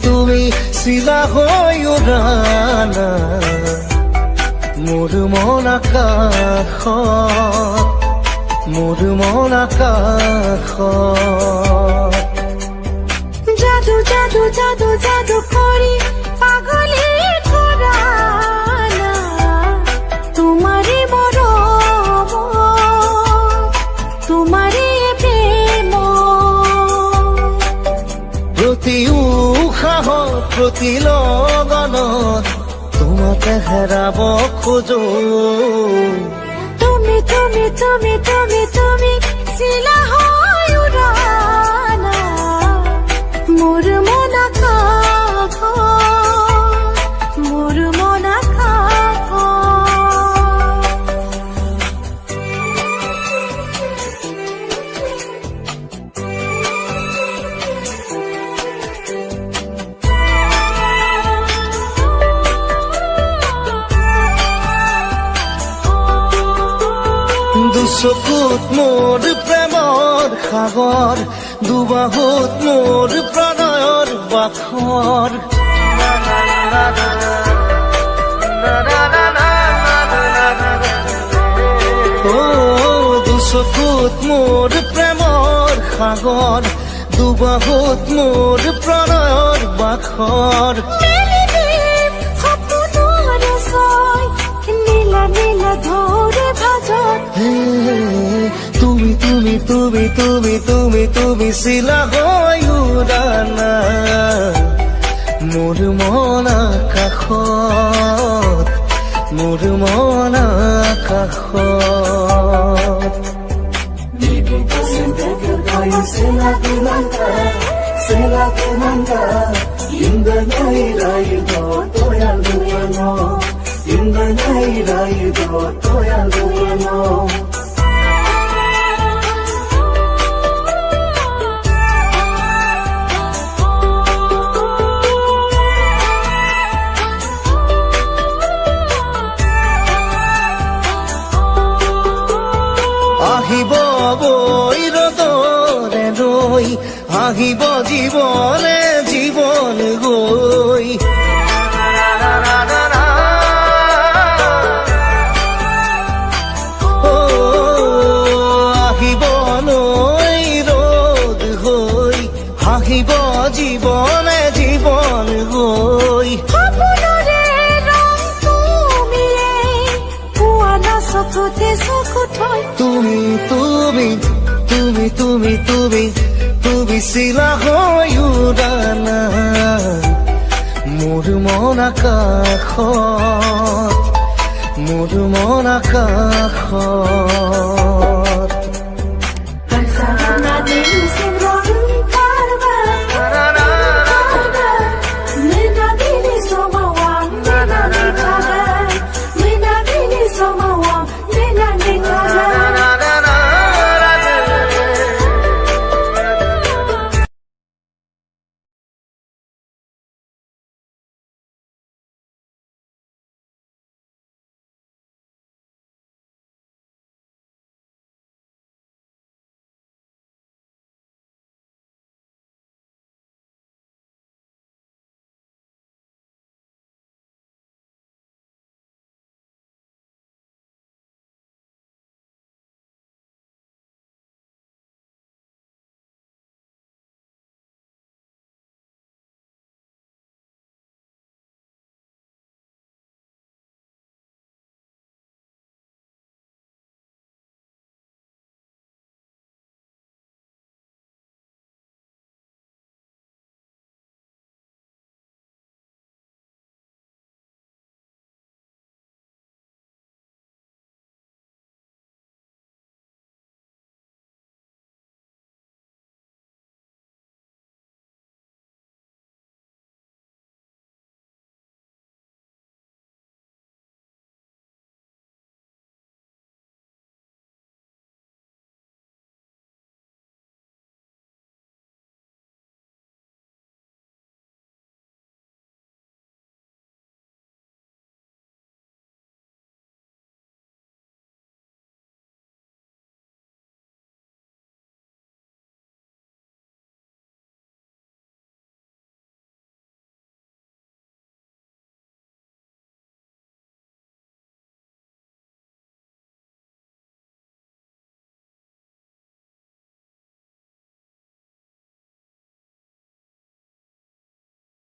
তুমি চিলা হৈ উৰানা মোৰ মন আকাশত জাদু জাদু জাদু জাদু কৰি পাগলী কৰা না তোমাৰে মৰম তোমাৰে প্ৰেম প্ৰতি উশাহ প্ৰতি লগনত তোমাকে হেৰাব খোজো তুমি তুমি তুমি তুমি তুমি চিলা হৈ উৰানা মোৰ মন আকাশত মোৰ মন আকাশত দুচকুত মোৰ প্ৰেমৰ সাগৰ দুবাহুত মোৰ প্ৰণয়ৰ বাখৰ দুচকুত মোৰ প্ৰেমৰ সাগৰ দুবাহুত মোৰ প্ৰণয়ৰ বাখৰ তুমি তুমি তুমি তুমি তুমি তুমি চিলা হৈ উৰানা মোৰ মন আকাশত মোৰ মন আকাশত আহিব বৈ ৰ'দৰে ৰৈ আহিব জীৱনে জীৱন গৈ আহিব নৈ ৰ'দ হৈ আহিব জীৱনে জীৱন গৈ তুমি তুমি তুমি তুমি তুমি তুমি চিলা হৈ উৰানা মোৰ মন আকাশত মোৰ মন আকাশত